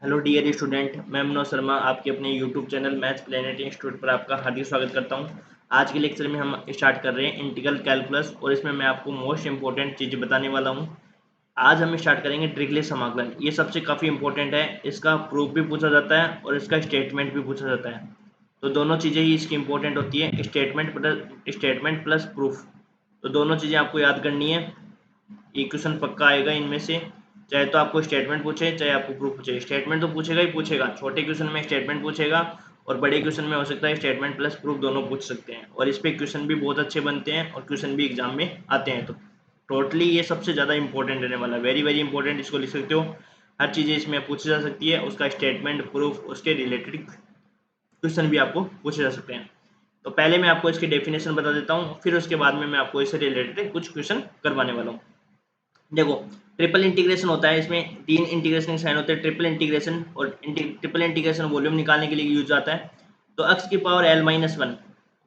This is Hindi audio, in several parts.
हेलो डियर स्टूडेंट, मैं मनोज शर्मा आपके अपने YouTube channel maths planet institute पर आपका हार्दिक स्वागत करता हूं। आज के लेक्चर में हम स्टार्ट कर रहे हैं इंटीग्रल कैलकुलस और इसमें मैं आपको मोस्ट इंपॉर्टेंट चीज़ बताने वाला हूं। आज हम स्टार्ट करेंगे डिरिचलेट समाकलन। ये सबसे काफ़ी इंपॉर्टेंट है, इसका प्रूफ भी पूछा जाता है और इसका स्टेटमेंट भी पूछा जाता है। तो दोनों चीज़ें ही इसकी इंपॉर्टेंट होती है, स्टेटमेंट प्लस प्रूफ। तो दोनों चीज़ें आपको याद करनी है। ये क्वेश्चन पक्का आएगा इनमें से, चाहे तो आपको स्टेटमेंट पूछे चाहे आपको प्रूफ पूछे। स्टेटमेंट तो पूछेगा ही पूछेगा, छोटे क्वेश्चन में स्टेटमेंट पूछेगा और बड़े क्वेश्चन में हो सकता है स्टेटमेंट प्लस प्रूफ दोनों पूछ सकते हैं। और इस पे क्वेश्चन भी बहुत अच्छे बनते हैं और क्वेश्चन भी एग्जाम में आते हैं। तो टोटली ये सबसे ज़्यादा इंपॉर्टेंट रहने वाला है, वेरी वेरी इंपॉर्टेंट, इसको लिख सकते हो। हर चीज़ें इसमें पूछी जा सकती है, उसका स्टेटमेंट प्रूफ उसके रिलेटेड क्वेश्चन भी आपको पूछे जा सकते हैं। तो पहले मैं आपको इसकी डेफिनेशन बता देता हूँ, फिर उसके बाद में मैं आपको इससे रिलेटेड कुछ क्वेश्चन करवाने वाला हूँ। देखो, ट्रिपल इंटीग्रेशन होता है, इसमें तीन इंटीग्रेशन साइन होते हैं। ट्रिपल इंटीग्रेशन और ट्रिपल इंटीग्रेशन वॉल्यूम निकालने के लिए यूज आता है। तो x की पावर l-1,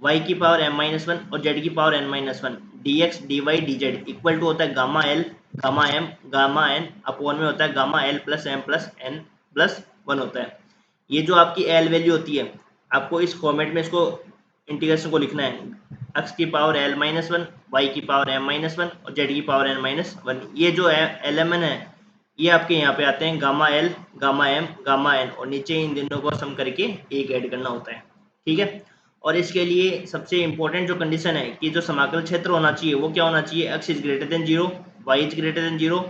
y की पावर m-1 और z की power n-1, dx dy dz equal to होता है gamma l gamma m gamma n upon में होता है gamma l plus m plus n plus 1 होता है। ये जो आपकी l वैल्यू होती है, आपको इस फॉर्मेट में इसको इंटीग्रेशन को लिखना है। x की पावर l-1, y की पावर m-1 और z की पावर n-1। ये जो है एलिमेंट है, ये आपके यहाँ पे आते हैं gamma l gamma m gamma n, और नीचे इन दोनों को सम करके एक ऐड करना होता है। ठीक है। और इसके लिए सबसे इंपॉर्टेंट जो कंडीशन है कि जो समाकल क्षेत्र होना चाहिए वो क्या होना चाहिए, x is greater than 0, y is greater than 0,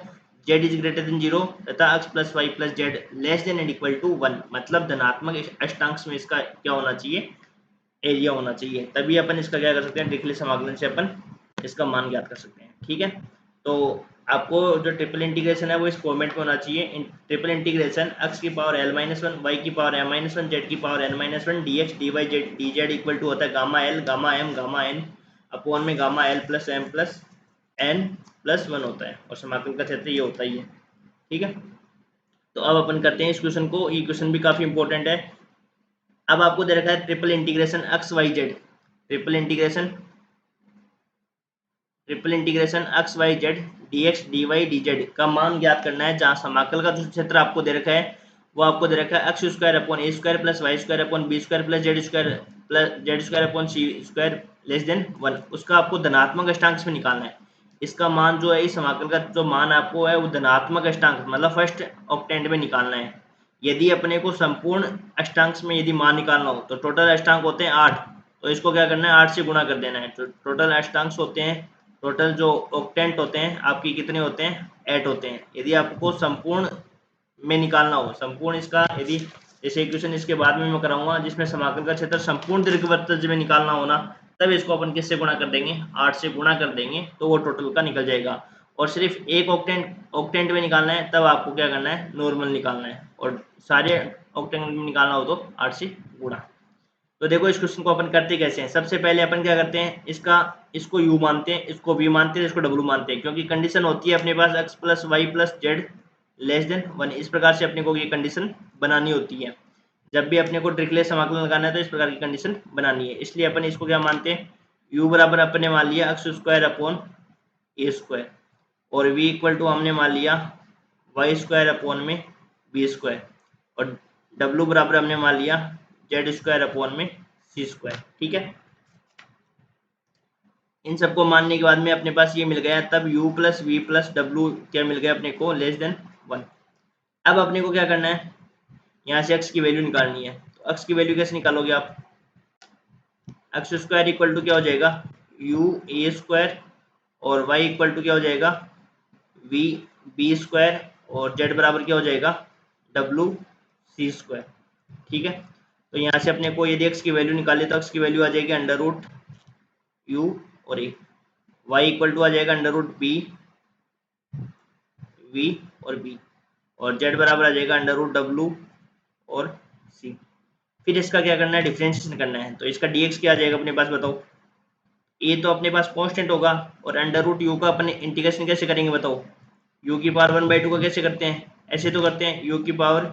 z is greater than 0 तथा x plus Y plus Z less than and equal to 1। मतलब धनात्मक अष्टांश में इसका क्या होना चाहिए, एरिया होना चाहिए। तभी अपन इसका क्या कर सकते हैं, डिरिचलेट समाकलन से अपन इसका मान ज्ञात कर सकते हैं। ठीक है। तो आपको जो ट्रिपल इंटीग्रेशन है वो इस फॉर्मेट में होना चाहिए। ट्रिपल इंटीग्रेशन x की पावर l-1, y की पावर m-1, z की power n-1, dx dy dz equal to होता है gamma l gamma m gamma n upon में gamma l plus m plus n plus 1 होता है, और समाकलन का क्षेत्र ये होता ही है। ठीक है। तो अब अपन करते हैं इस क्वेश्चन को। ये क्वेश्चन भी काफी इंपॉर्टेंट है। अब आपको दे रखा है triple integration X Y Z, triple integration X Y Z dx dy dz का मान ज्ञात करना है, जहां समाकल का जो क्षेत्र आपको दे रखा है वो आपको दे रखा है x square upon a square plus y square upon B square plus z square upon C square less than 1। उसका आपको धनात्मक अष्टांश में निकालना है। इसका मान जो है, इस समाकल का जो मान आपको है वो धनात्मक अष्टांश मतलब फर्स्ट ऑक्टेंट में निकालना है। यदि अपने को संपूर्ण अष्टांश में यदि मान निकालना हो तो टोटल अष्टांक होते हैं 8, तो इसको क्या करना है 8 से गुणा कर देना है। तो टोटल अष्टांश होते हैं, टोटल जो ऑक्टेंट होते हैं आपकी कितने होते हैं, 8 होते हैं। यदि आपको संपूर्ण में निकालना हो, संपूर्ण इसका यदि जैसे इक्वेशन इसके बाद में मैं कराऊंगा जिसमें समाकल का क्षेत्र संपूर्ण दीर्घवृत्त में निकालना हो ना, तब इसको अपन किससे गुणा कर देंगे, 8 से गुणा कर देंगे तो वो टोटल का निकल जाएगा। और सिर्फ एक ऑक्टेंट में निकालना है तब आपको क्या करना है, नॉर्मल निकालना है, और सारे ऑक्टेंट में निकालना हो तो 8 से गुणा। तो देखो इस क्वेश्चन को अपन करते कैसे हैं। सबसे पहले अपन क्या करते हैं, इसको u मानते हैं, इसको v मानते हैं, इसको w मानते हैं, क्योंकि कंडीशन होती है अपने पास x plus Y plus Z less than 1। इस प्रकार से अपने को ये कंडीशन बनानी होती है। जब भी अपने को डिरिचलेट समाकलन लगाना है तो इस प्रकार की कंडीशन बनानी है। इसलिए अपन इसको क्या मानते हैं, u बराबर अपने मान लिया x square upon a square, और v इक्वल टू हमने मान लिया वाई स्क्वायर अपॉन में बी स्क्वायर, और w बराबर हमने मान लिया जेड स्क्वायर अपॉन में सी स्क्वायर। ठीक है। इन सबको मानने के बाद में अपने पास ये मिल गया, तब u plus V plus W क्या मिल गया अपने को, लेस देन 1। अब अपने को क्या करना है, यहाँ से x की वैल्यू निकालनी है। तो x की वैल्यू कैसे निकालोगे आप, एक्स स्क्वायर इक्वल टू क्या हो जाएगा u a स्क्वायर, और y इक्वल टू क्या हो जाएगा v b स्क्वायर, और z बराबर क्या हो जाएगा w c स्क्वायर। ठीक है। तो यहाँ से अपने को यदि x की वैल्यू निकाले तो x की वैल्यू आ जाएगी अंडर रूट u और a, y इक्वल टू आ जाएगा अंडर रूट b v और b, और z बराबर आ जाएगा अंडर रूट w और c। फिर इसका क्या करना है, डिफरेंशिएशन करना है। तो इसका dx क्या आ जाएगा अपने पास, बताओ। a तो अपने पास कांस्टेंट होगा, और अंडर रूट u का अपने इंटीग्रेशन कैसे करेंगे बताओ। u की पावर 1/2 का कैसे करते हैं, ऐसे तो करते हैं, u की पावर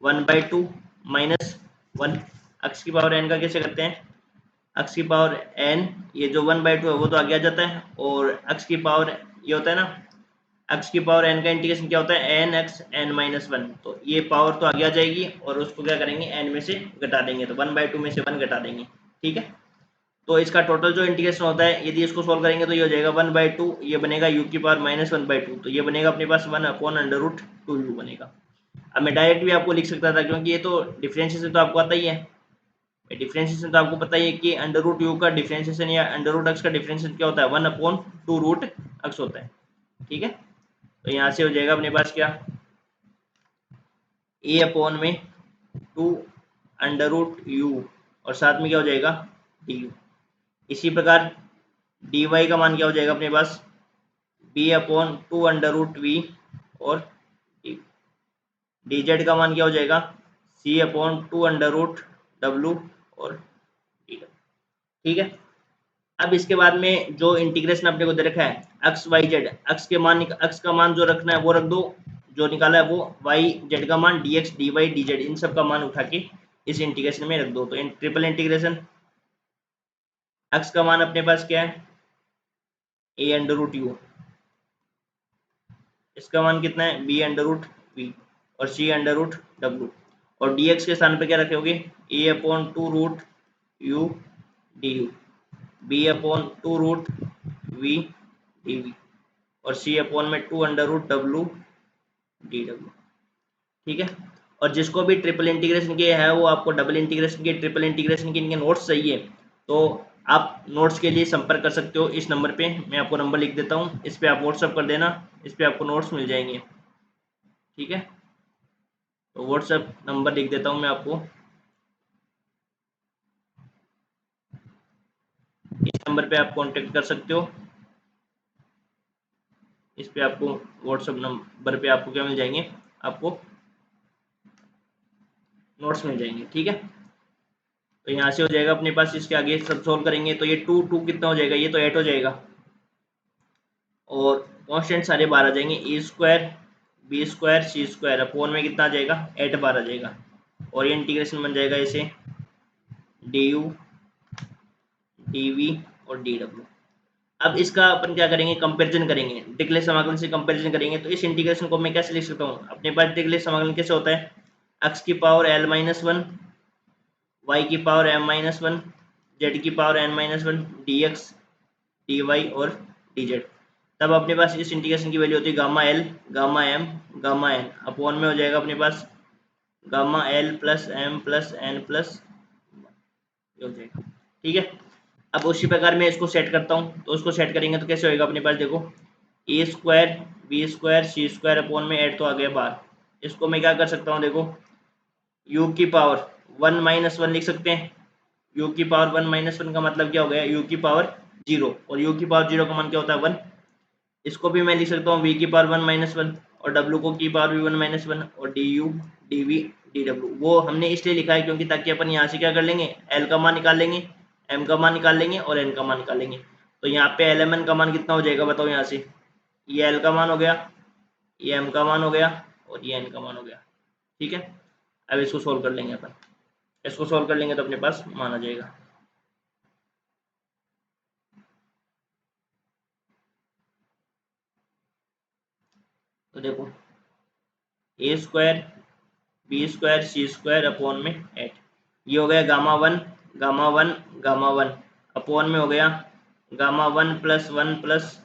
1/2 माइनस 1। x की पावर n का कैसे करते हैं, x की पावर n, ये जो 1/2 है वो तो आगे आ जाता है, और x की पावर ये होता है ना एक्स की पावर एन का इंटीग्रेशन क्या होता है, N X N minus one. तो ये पावर तो आगे आ जाएगी और उसको क्या करेंगे, एन में से घटा देंगे, तो 1/2 में से 1 घटा देंगे। ठीक है, तो इसका टोटल जो इंटीग्रेशन होता है, यदि इसको सोल्व करेंगे तो ये हो जाएगा 1/2, ये बनेगा यू की पावर माइनस 1/2, तो ये बनेगा अपने पास 1/√2u बनेगा। अब मैं डायरेक्ट भी आपको लिख सकता था, क्योंकि ये तो डिफरेंशिएशन तो आपको आता ही है, डिफरेंशिएशन तो आपको पता ही है कि √u का डिफरेंशिएशन या √x का डिफरेंशिएशन क्या होता है, 1/2√x होता है। ठीक है, तो यहाँ से हो जाएगा अपने पास क्या, a अपॉन में 2√u और साथ में क्या हो जाएगा du। इसी प्रकार dy का मान क्या हो जाएगा अपने पास, b अपॉन 2√v और dz का मान क्या हो जाएगा, c अपॉन 2√w और dw। ठीक है, अब इसके बाद में जो इंटीग्रेशन अपने को दे रखा है एक्स वाई जेड, एक्स का मान जो रखना है वो रख दो, जो निकाला है वो, वाई जेड का मान dx dy dz इन सब का मान उठा के इस इंटीग्रेशन में रख दो। तो ट्रिपल इंटीग्रेशन, एक्स का मान अपने पास क्या है, a√u, इसका मान कितना है, b√v और c√w, और dx के स्थान पे क्या रखोगे, a/2√u du, b/2√v dv और c/2√w dw। ठीक है, और जिसको भी ट्रिपल इंटीग्रेशन किया है वो आपको डबल इंटीग्रेशन के, ट्रिपल इंटीग्रेशन के इनके नोट्स चाहिए तो आप नोट्स के लिए संपर्क कर सकते हो इस नंबर पे, मैं आपको नंबर लिख देता हूँ, इस पे आप व्हाट्सअप कर देना, इस पे आपको नोट्स मिल जाएंगे। ठीक है, तो व्हाट्सएप नंबर लिख देता हूँ मैं आपको, इस नंबर पे आप कांटेक्ट कर सकते हो, इस पे आपको व्हाट्सएप नंबर पे आपको क्या मिल जाएंगे, आपको नोट्स मिल जाएंगे। ठीक है, तो यहाँ से हो जाएगा अपने पास, इसके आगे सब सोल्व करेंगे तो ये 2 कितना हो जाएगा, ये तो 8 हो जाएगा, और कॉन्स्टेंट सारे बाहर आ जाएंगे, a² b² c² अपॉन में कितना आ जाएगा, 8 बार आ जाएगा, और ये इंटीग्रेशन बन जाएगा ऐसे du dv और dw। अब इसका अपन क्या करेंगे, कंपैरिजन करेंगे, डिरिचलेट समाकलन से कंपैरिजन करेंगे। तो इस इंटीग्रेशन को मैं कैसे लिख सकता हूँ, अपने पास डिरिचलेट समाकलन कैसे होता है, x की पावर l-1, y की पावर m-1, z की पावर n-1, dx dy और dz। तब अपने पास इस इंटीग्रेशन की वैल्यू होती है gamma l gamma m gamma n, upon में हो जाएगा अपने पास gamma l plus m plus n plus हो जाएगा। ठीक है, अब उसी प्रकार मैं इसको सेट करता हूँ, तो उसको सेट करेंगे तो कैसे होएगा अपने पास, देखो a² b² c² अपॉन में 8 तो आ गया बाहर, इसको मैं क्या कर सकता हूँ, देखो u की पावर 1-1 लिख सकते हैं, u की पावर 1-1 का मतलब क्या हो गया, u की पावर 0, और u की पावर 0 का मान क्या होता है 1। इसको भी मैं लिख सकता हूँ v की पावर 1-1 और w को की पावर भी 1-1 और du dv dw, वो हमने इसलिए लिखा है क्योंकि ताकि अपन यहाँ से क्या कर लेंगे, l का मान निकाल लेंगे, m का मान निकाल लेंगे और n का मान निकाल लेंगे। तो यहाँ पे lmn का मान कितना हो जाएगा बताओ, यहाँ से ये l का मान हो गया, ये m का मान हो गया और ये n का मान हो गया। ठीक है, अब इसको सोल्व कर लेंगे अपन, इसको सोल्व कर लेंगे तो अपने पास मान आ जाएगा। तो देखो a² b² c² अपॉन में 8, ये हो गया गामा 1 गामा 1 गामा 1 अपॉन में हो गया गामा 1 प्लस 1 प्लस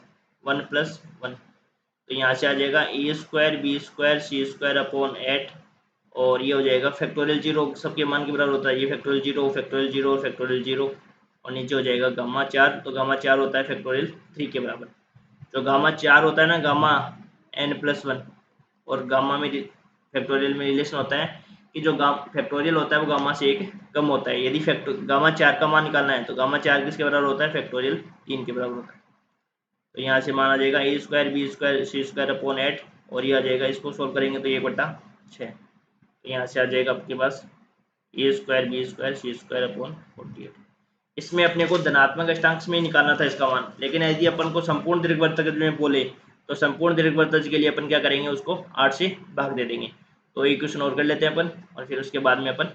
1 प्लस 1। तो यहाँ से आ जाएगा a² b² c² अपॉन 8, और ये हो जाएगा फैक्टोरियल 0, सबके मान के बराबर होता है, ये फैक्टोरियल 0 फैक्टोरियल 0 और फैक्टोरियल 0, और नीचे हो जाएगा गामा 4, तो गामा 4 होता है फैक्टोरियल 3 के बराबर। तो गामा 4 होता है ना गामा n+1, और गामा में फैक्टोरियल में रिलेशन होता है कि जो फैक्टोरियल होता है वो गामा से 1 कम होता है, यदि गामा 4 का मान निकालना है तो गामा 4 किसके बराबर होता है, फैक्टोरियल 3 के बराबर होता है। तो यहाँ से मान आ जाएगा a² b² c² अपॉन 8, और ये आ जाएगा, इसको सोल्व करेंगे तो 1/6, तो यहाँ से आ जाएगा आपके पास a² b² c² अपॉन 48। इसमें अपने को धनात्मक अष्टांश में ही निकालना था इसका मान, लेकिन यदि अपन को संपूर्ण दीर्घवृत्त में बोले तो संपूर्ण दीर्घवृत्त के लिए अपन क्या करेंगे, उसको 8 से भाग दे देंगे। तो एक क्वेश्चन और कर लेते हैं अपन, और फिर उसके बाद में अपन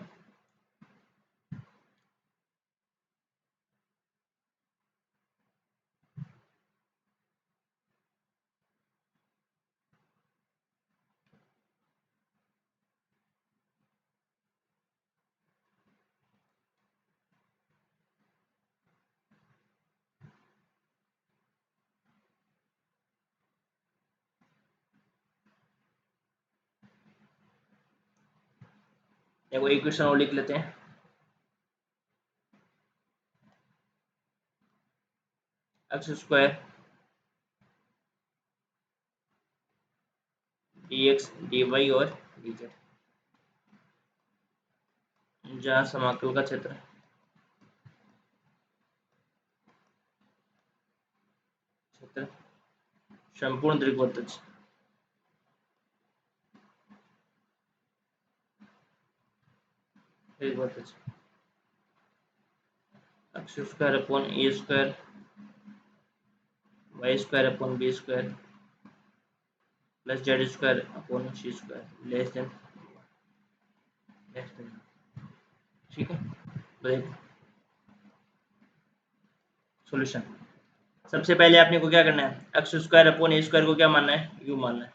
देखो एक क्वेश्चन और लिख लेते हैं। X square d x d y और डी जेड, जहाँ समाकल का क्षेत्र क्षेत्र संपूर्ण दीर्घवृत्त दीर्घवृत्त x square upon a square y square upon B square plus z square upon C square less than. ठीक है, तो देखो सॉल्यूशन। सबसे पहले आपने को क्या करना है, x square upon a square को क्या मानना है, यू मानना है,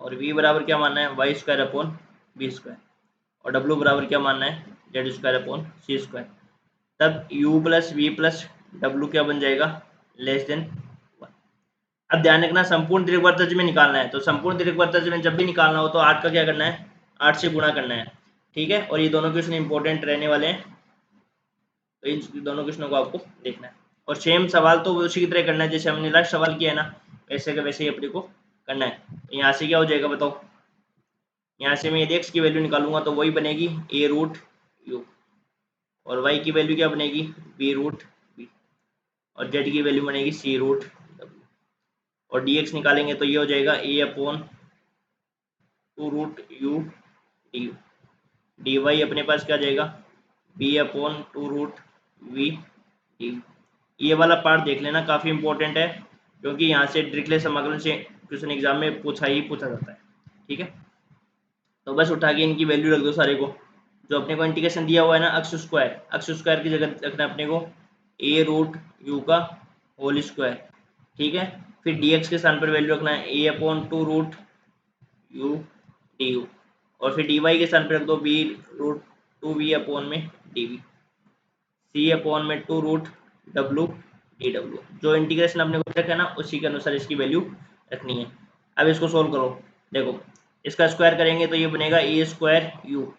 और v बराबर क्या मानना है, Y square upon B square, और w बराबर क्या मानना है, जेड स्क्वायर अपॉन सी स्क्वायर। तब u plus V plus W क्या बन जाएगा, लेस देन 1। अब ध्यान रखना संपूर्ण दीर्घवृत्त में निकालना है, तो संपूर्ण दीर्घवृत्त में जब भी निकालना हो तो 8 का क्या करना है, 8 से गुणा करना है। ठीक है, और ये दोनों क्वेश्चन इंपॉर्टेंट रहने वाले हैं, तो इन दोनों क्वेश्चनों को आपको देखना है। और सेम सवाल तो उसी की तरह करना है जैसे हमने लास्ट सवाल किया है ना, वैसे का वैसे ही अपने को करना है। तो यहाँ से क्या हो जाएगा बताओ, यहाँ से मैं यदि x की वैल्यू निकालूंगा तो वही बनेगी a रूट यू, और y की वैल्यू क्या बनेगी b रूट बी, और z की वैल्यू बनेगी c रूट w, और dx निकालेंगे तो ये हो जाएगा a upon 2 root U D, D Y अपने पास क्या जाएगा b upon 2 root v D. ये वाला पार्ट देख लेना, काफ़ी इंपॉर्टेंट है, क्योंकि यहाँ से डिरिचलेट समाकलन से क्वेश्चन एग्जाम में पूछा जाता है। ठीक है, तो बस उठा के इनकी वैल्यू रख दो सारे को, जो अपने को इंटीग्रेशन दिया हुआ है ना एक्स स्क्वायर की जगह रखना है अपने को a रूट यू का होल स्क्वायर। ठीक है, फिर dx के स्थान पर वैल्यू रखना है a upon 2 root U D U, और फिर dy के स्थान पर रख दो b रूट 2v अपॉन में dv, c अपॉन में 2 रूट w डी डब्ल्यू। जो इंटीग्रेशन अपने को रखा है ना उसी के अनुसार इसकी वैल्यू रखनी है। अब इसको सोल्व करो, देखो इसका स्क्वायर करेंगे तो ये बनेगा ए स्क्वायर यू,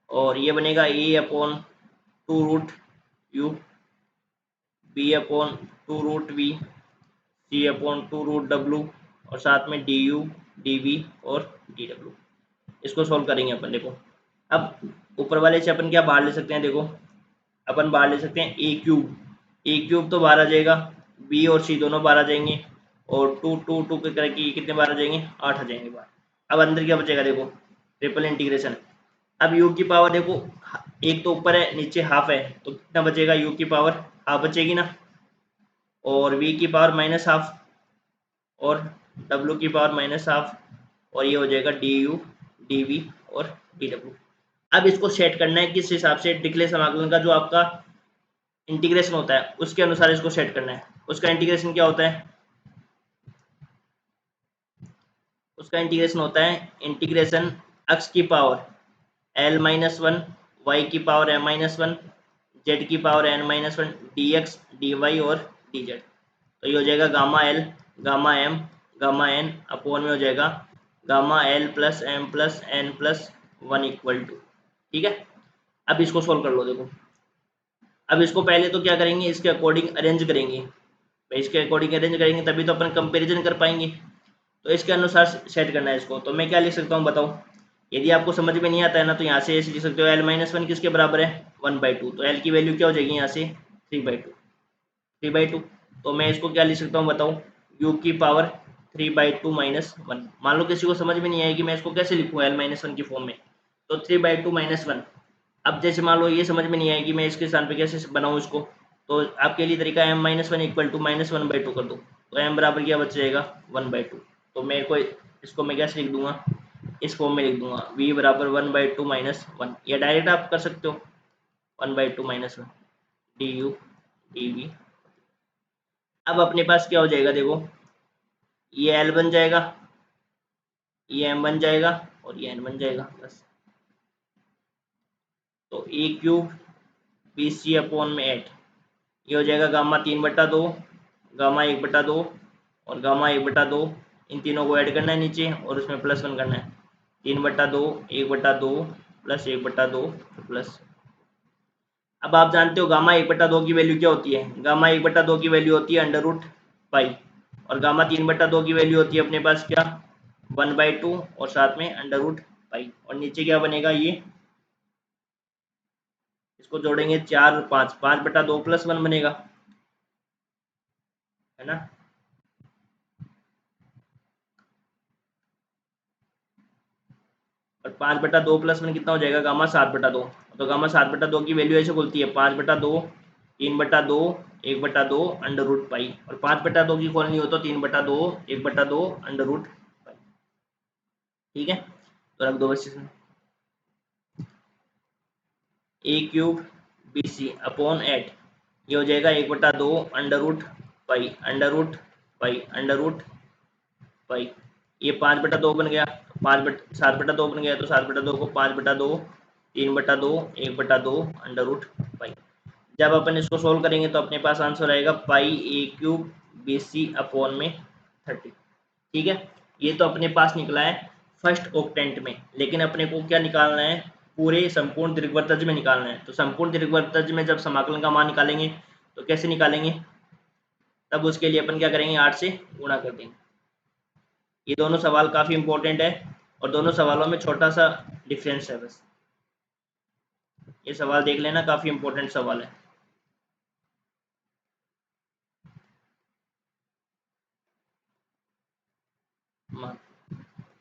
और ये बनेगा a upon 2 root u, b upon 2 root v, c upon 2 root डब्ल्यू, और साथ में डी यू डी वी और डी डब्ल्यू। इसको सोल्व करेंगे अपन। देखो अब ऊपर वाले से अपन क्या बाहर ले सकते हैं, देखो अपन बाहर ले सकते हैं ए क्यूब तो बाहर आ जाएगा, बी और सी दोनों बाहर आ जाएंगे, और 2 2 2 के करके कितने बाहर आ जाएंगे, 8 आ जाएंगे बाहर। अब अंदर क्या बचेगा, देखो ट्रिपल इंटीग्रेशन। अब u की पावर देखो एक तो ऊपर है नीचे हाफ है, तो कितना बचेगा, u की पावर हाफ बचेगी ना, और v की पावर माइनस हाफ, और w की पावर माइनस हाफ, और ये हो जाएगा डी यू डी वी और डी डब्ल्यू। अब इसको सेट करना है किस हिसाब से, डिरिचलेट समाकलन का जो आपका इंटीग्रेशन होता है उसके अनुसार इसको सेट करना है। उसका इंटीग्रेशन क्या होता है, उसका इंटीग्रेशन होता है इंटीग्रेशन x की power l minus one, y की power m minus one, z की power n minus one, d x d y और डी जेड। तो ये हो जाएगा gamma l gamma m gamma n upon में हो जाएगा gamma l plus m plus n plus one equal to. ठीक है, अब इसको सोल्व कर लो। देखो अब इसको पहले तो क्या करेंगे, इसके अकॉर्डिंग अरेंज करेंगे, इसके अकॉर्डिंग अरेंज करेंगे तभी तो अपन कंपेरिजन कर पाएंगे, तो इसके अनुसार सेट करना है इसको। तो मैं क्या लिख सकता हूँ बताओ, यदि आपको समझ में नहीं आता है ना तो यहाँ से ऐसे लिख सकते हो, एल माइनस वन किसके बराबर है, 1/2, तो एल की वैल्यू क्या हो जाएगी यहाँ से 3/2। तो मैं इसको क्या लिख सकता हूँ बताओ, यू की पावर 3/2 माइनस वन। मान लो किसी को समझ में नहीं आएगी मैं इसको कैसे लिखूँ एल माइनस वन की फॉर्म में, तो 3/2 माइनस वन। अब जैसे मान लो ये समझ में नहीं आएगी मैं इसके स्थान पे कैसे बनाऊँ इसको, तो आपके लिए तरीका m minus one equal to -1/2 कर दो, तो m बराबर क्या बच जाएगा 1/2। तो मेरे को इसको मैं कैसे लिख दूंगा, इस फॉर्म में लिख दूंगा v बराबर 1/2 माइनस वन, या डायरेक्ट आप कर सकते हो 1/2 minus one D U D V. अब अपने पास क्या हो जाएगा, देखो ये l बन जाएगा, ये m बन जाएगा, और ये n बन जाएगा बस। तो ए क्यूब बी सी अपॉन में 8, ये हो जाएगा गामा 3/2 गामा 1/2 और गामा 1/2। इन तीनों को ऐड करना है नीचे और उसमें +1 करना है, 3/2 1/2 प्लस 1/2 प्लस। अब आप जानते हो गामा 1/2 की वैल्यू क्या होती है? गामा 1/2 की वैल्यू होती है अंडर रूट पाई, और गामा 3/2 की वैल्यू होती है अपने पास क्या? 1/2 और साथ में अंडर रूट पाई, और नीचे क्या बनेगा? ये इसको जोड़ेंगे 4 और 5, 5/2 प्लस 1 बनेगा, है ना। और 5/2 प्लस 1 कितना हो जाएगा? गामा 7/2। तो गामा 7/2 की वैल्यू ऐसे खुलती है 5/2 3/2 1/2 अंडर रूट पाई, और 5/2 की खोलनी हो तो 3/2 1/2 अंडर रूट पाई। ठीक है, तो रख दो बस इसमें। A cube B C upon 8, ये हो जाएगा 1/2 under root pi under root pi under root pi. ये 5/2 बन गया, 7/2 बन गया, तो 7/2 को 5/2 3/2 1/2 अंडर रूट पाई। जब अपन इसको सोल्व करेंगे तो अपने पास आंसर आएगा पाई ए क्यूब बी सी अपॉन में 30। ठीक है, ये तो अपने पास निकला है फर्स्ट ऑक्टेंट में, लेकिन अपने को क्या निकालना है? पूरे संपूर्ण दीर्घवृत्तज में निकालना है। तो संपूर्ण दीर्घवृत्तज में जब समाकलन का मान निकालेंगे तो कैसे निकालेंगे? तब उसके लिए अपन क्या करेंगे? 8 से गुणा कर देंगे। ये दोनों सवाल काफ़ी इंपॉर्टेंट है, और दोनों सवालों में छोटा सा डिफरेंस है बस। ये सवाल देख लेना, काफ़ी इंपॉर्टेंट सवाल है। मान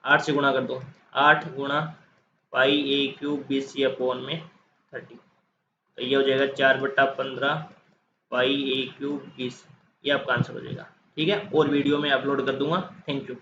8 से गुणा कर दो, 8 गुणा पाई ए क्यूब बी सी अपॉन में 30, तो ये हो जाएगा 4/15 पाई ए क्यूब 20। ये आपका आंसर हो जाएगा। ठीक है, और वीडियो में अपलोड कर दूंगा। Thank you.